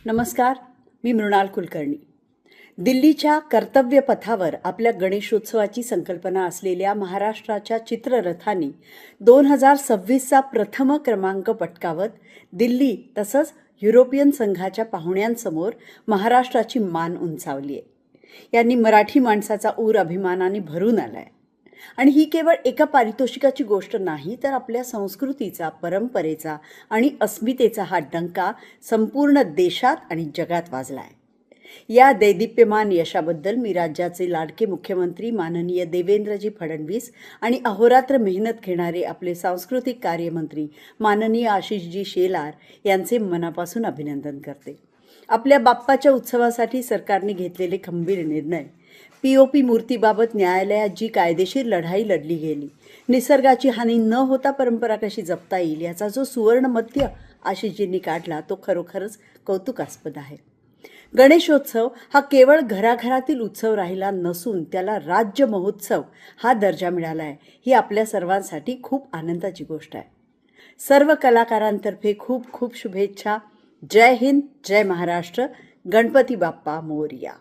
नमस्कार, मी मृणाल कुलकर्णी. दिल्लीच्या कर्तव्य पथावर आपल्या गणेशोत्सवाची संकल्पना असलेल्या महाराष्ट्राच्या चित्ररथांनी 2026चा प्रथम क्रमांक पटकावत दिल्ली तसंच युरोपियन संघाच्या पाहुण्यांसमोर महाराष्ट्राची मान उंचावली आहे. यांनी मराठी माणसाचा ऊर अभिमानाने भरून आलाय. आणि ही केवळ एका पारितोषिकाची गोष्ट नाही, तर आपल्या संस्कृतीचा, परंपरेचा आणि अस्मितेचा हा डंका संपूर्ण देशात आणि जगात वाजलाय. या दैदिप्यमान यशाबद्दल मी राज्याचे लाडके मुख्यमंत्री माननीय देवेंद्रजी फडणवीस आणि अहोरात्र मेहनत घेणारे आपले सांस्कृतिक कार्यमंत्री माननीय आशिषजी शेलार यांचे मनापासून अभिनंदन करते. आपल्या बाप्पाच्या उत्सवासाठी सरकारने घेतलेले खंबीर निर्णय, POP मूर्तीबाबत न्यायालयात जी कायदेशीर लढाई लढली गेली, निसर्गाची हानी न होता परंपरा कशी जपता येईल याचा जो सुवर्ण मध्य आशिषजींनी काढला तो खरोखरच कौतुकास्पद आहे. गणेशोत्सव हा केवळ घराघरातील उत्सव राहिला नसून त्याला राज्य महोत्सव हा दर्जा मिळाला आहे. ही आपल्या सर्वांसाठी खूप आनंदाची गोष्ट आहे. सर्व कलाकारांतर्फे खूप खूप शुभेच्छा. जय हिंद, जय महाराष्ट्र. गणपती बाप्पा मोरया.